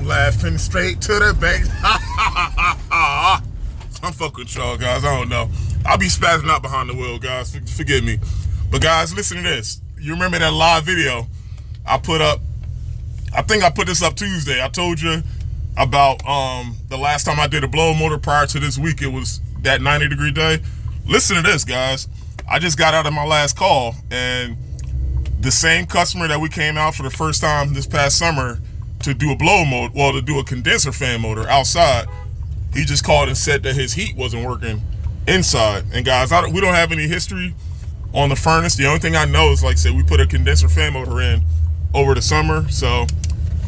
laughing straight to the bank. I'm fucking with y'all, guys. I don't know. I'll be spazzing out behind the wheel, guys. Forgive me. But guys, listen to this. You remember that live video I put up? I think I put this up Tuesday. I told you about the last time I did a blow motor prior to this week. It was that 90-degree day. Listen to this, guys. I just got out of my last call, and the same customer that we came out for the first time this past summer to do a blow motor, well, to do a condenser fan motor outside, he just called and said that his heat wasn't working inside. And guys, we don't have any history on the furnace. The only thing I know is, like I said, we put a condenser fan motor in over the summer. So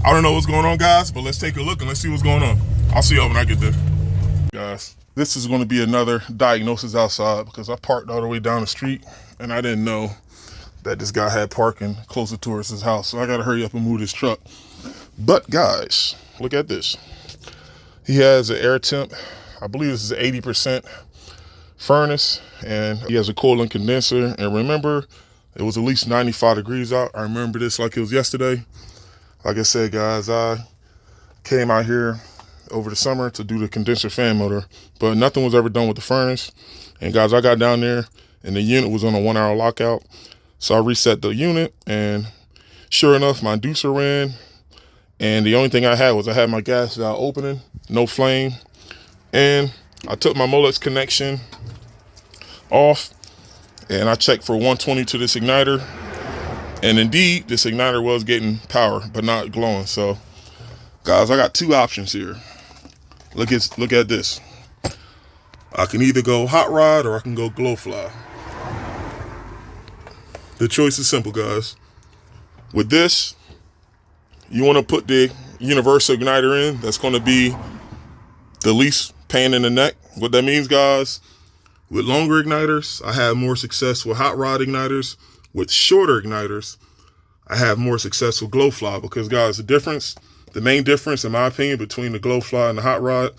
I don't know what's going on, guys, but let's take a look and let's see what's going on. I'll see y'all when I get there. Guys, this is going to be another diagnosis outside because I parked all the way down the street and I didn't know that this guy had parking closer towards his house. So I got to hurry up and move this truck. But guys, look at this. He has an air temp. I believe this is 80% furnace, and he has a coolant condenser. And remember, it was at least 95 degrees out. I remember this like it was yesterday. Like I said, guys, I came out here over the summer to do the condenser fan motor, but nothing was ever done with the furnace. And guys, I got down there and the unit was on a 1-hour lockout. So I reset the unit, and sure enough, my inducer ran. And the only thing I had was I had my gas valve opening, no flame. And I took my Molex connection off and I checked for 120 to this igniter. And indeed, this igniter was getting power, but not glowing. So guys, I got two options here. Look at this. I can either go hot rod or I can go Glo-fly. The choice is simple, guys. With this, you want to put the universal igniter in. That's going to be the least pain in the neck. What that means, guys, with longer igniters, I have more success with hot rod igniters. With shorter igniters, I have more success with Glo-fly because, guys, the main difference, in my opinion, between the Glo-fly and the hot rod,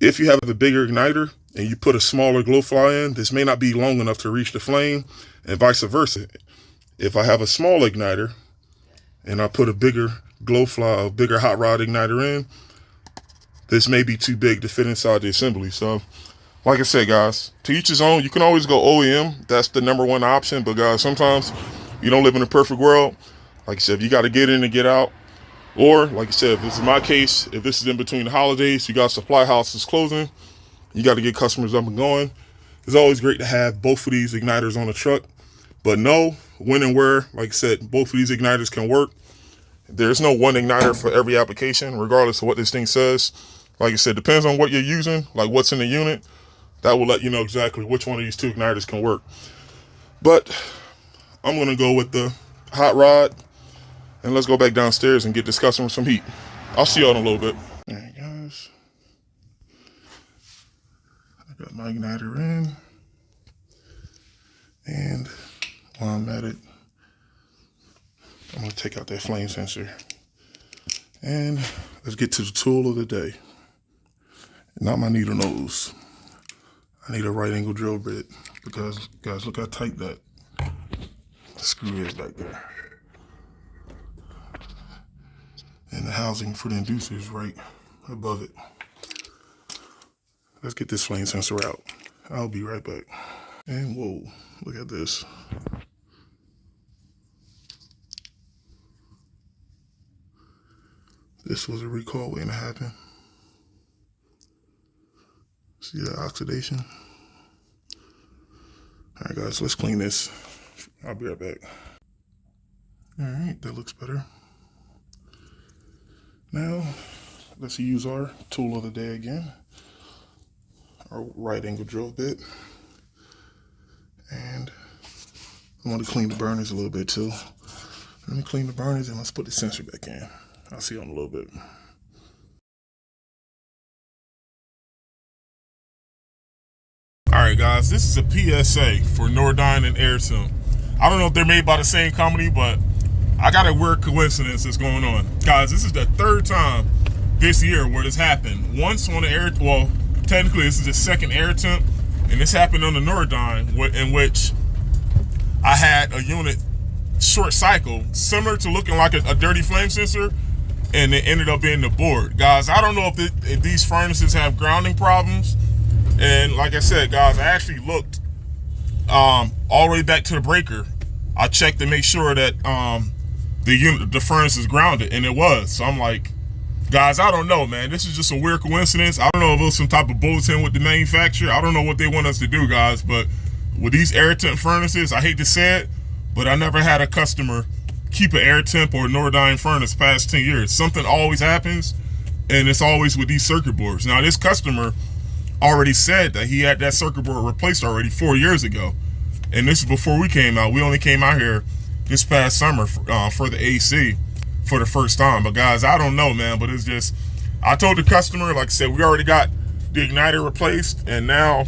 if you have a bigger igniter and you put a smaller Glo-fly in, this may not be long enough to reach the flame, and vice versa. If I have a small igniter and I put a bigger Glo-fly, a bigger hot rod igniter in, this may be too big to fit inside the assembly. So, like I said, guys, to each his own. You can always go OEM. That's the #1 option. But guys, sometimes you don't live in a perfect world. Like I said, if you got to get in and get out, or like I said, if this is my case, if this is in between the holidays, you got supply houses closing, you got to get customers up and going. It's always great to have both of these igniters on the truck, but know when and where, like I said, both of these igniters can work. There's no one igniter for every application, regardless of what this thing says. Like I said, depends on what you're using, like what's in the unit. That will let you know exactly which one of these two igniters can work. But I'm going to go with the hot rod, and let's go back downstairs and get this customer some heat. I'll see y'all in a little bit. All right, guys. I got my igniter in. And while I'm at it, I'm going to take out that flame sensor. And let's get to the tool of the day. Not my needle nose. I need a right angle drill bit because, guys, look how tight that screw is back there. And the housing for the inducer is right above it. Let's get this flame sensor out. I'll be right back. And whoa, look at this. This was a recall waiting to happen. See that oxidation? All right, guys, let's clean this. I'll be right back. All right, that looks better. Now, let's use our tool of the day again. Our right angle drill bit. And I want to clean the burners a little bit too. Let me clean the burners and let's put the sensor back in. I'll see you in a little bit. Alright guys, this is a PSA for Nordyne and air temp. I don't know if they're made by the same company, but I got a weird coincidence that's going on. Guys, this is the third time this year where this happened. Once on the air, well, technically this is the second air temp, and this happened on the Nordyne, in which I had a unit short cycle, similar to looking like a dirty flame sensor, and it ended up being the board. Guys, I don't know if these furnaces have grounding problems. And like I said, guys, I actually looked all the way back to the breaker. I checked to make sure that the furnace is grounded, and it was. So I'm like, guys, I don't know, man. This is just a weird coincidence. I don't know if it was some type of bulletin with the manufacturer. I don't know what they want us to do, guys. But with these air temp furnaces, I hate to say it, but I never had a customer keep an air temp or Nordyne furnace past 10 years. Something always happens, and it's always with these circuit boards. Now, this customer already said that he had that circuit board replaced already 4 years ago. And this is before we came out. We only came out here this past summer for the AC for the first time. But guys, I don't know, man, but it's just, I told the customer, like I said, we already got the igniter replaced, and now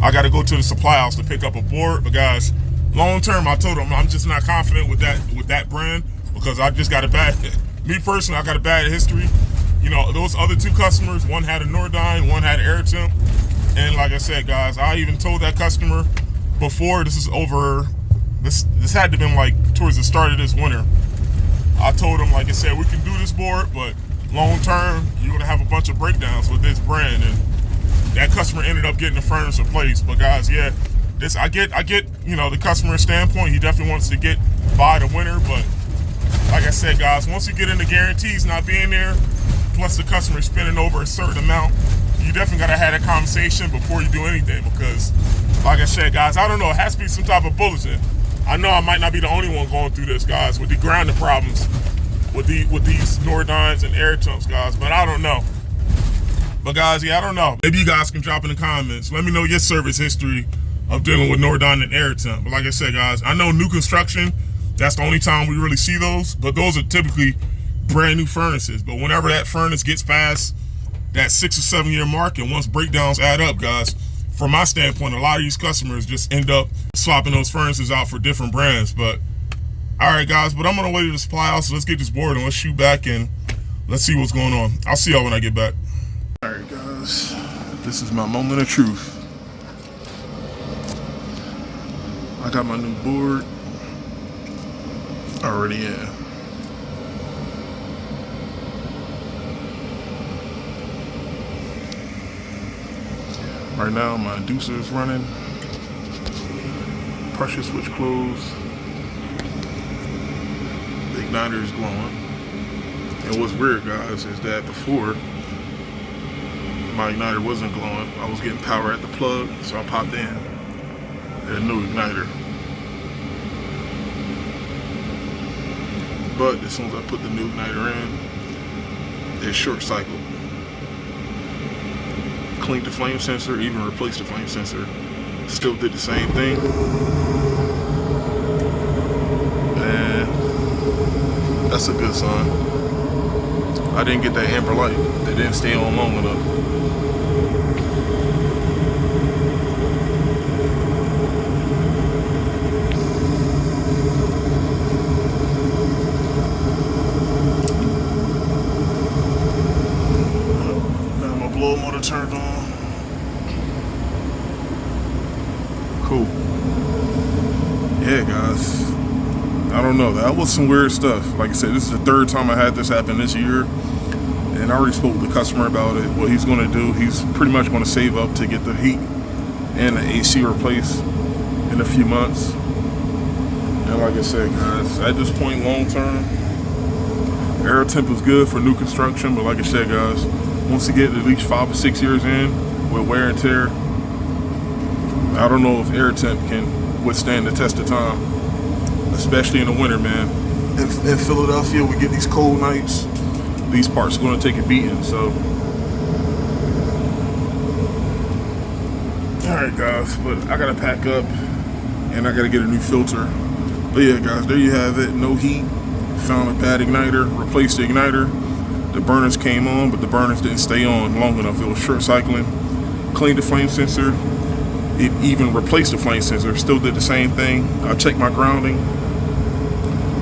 I got to go to the supply house to pick up a board. But guys, long term, I told them I'm just not confident with that brand, because I just got a bad, me personally, I got a bad history. You know, those other two customers, one had a Nordyne, one had an air temp. And like I said, guys, I even told that customer before this had to been like towards the start of this winter. I told him, like I said, we can do this board, but long term, you're gonna have a bunch of breakdowns with this brand. And that customer ended up getting the furnace replaced. But guys, yeah, this I get, you know, the customer standpoint. He definitely wants to get by the winter, but like I said, guys, once you get into guarantees not being there, plus the customer spending over a certain amount, you definitely gotta have that conversation before you do anything. Because, like I said, guys, I don't know, it has to be some type of bulletin. I know I might not be the only one going through this, guys, with the grounding problems with these Nordynes and air temps, guys, but I don't know. But guys, yeah, I don't know. Maybe you guys can drop in the comments. Let me know your service history of dealing with Nordyne and air temp. But like I said, guys, I know new construction, that's the only time we really see those, but those are typically brand new furnaces. But whenever that furnace gets past that 6 or 7 year mark, and once breakdowns add up, guys, from my standpoint, a lot of these customers just end up swapping those furnaces out for different brands. But all right, guys, but I'm on the way to the supply house, so let's get this board and let's shoot back and let's see what's going on. I'll see y'all when I get back. All right, guys, this is my moment of truth. I got my new board already in. Right now, my inducer is running, pressure switch closed, the igniter is glowing. And what's weird, guys, is that before my igniter wasn't glowing, I was getting power at the plug, so I popped in a new igniter. But as soon as I put the new igniter in, it short cycled. Cleaned the flame sensor, even replaced the flame sensor, still did the same thing. And that's a good sign. I didn't get that amber light. They didn't stay on long enough. Now my blow motor turned on. Cool. Yeah, guys, I don't know, that was some weird stuff. Like I said, this is the third time I had this happen this year, and I already spoke with the customer about it. What he's going to do, he's pretty much going to save up to get the heat and the AC replaced in a few months. And like I said, guys, at this point, long term, air temp is good for new construction, but like I said, guys, once you get at least 5 or 6 years in with wear and tear, I don't know if air temp can withstand the test of time, especially in the winter, man. In Philadelphia, we get these cold nights. These parts are going to take a beating, so. All right, guys, but I got to pack up and I got to get a new filter. But yeah, guys, there you have it. No heat. Found a bad igniter, replaced the igniter. The burners came on, but the burners didn't stay on long enough. It was short cycling. Cleaned the flame sensor. It even replaced the flame sensor, still did the same thing. I checked my grounding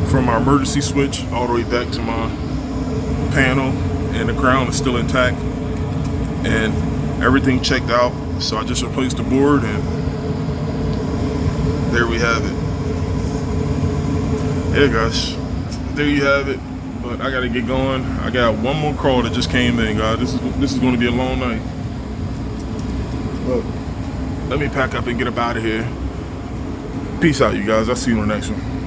from my emergency switch all the way back to my panel, and the ground is still intact and everything checked out. So I just replaced the board, and there we have it. Yeah, guys, there you have it. But I gotta get going. I got one more crawl that just came in, guys. This is gonna be a long night. But let me pack up and get up out of here. Peace out, you guys. I'll see you on the next one.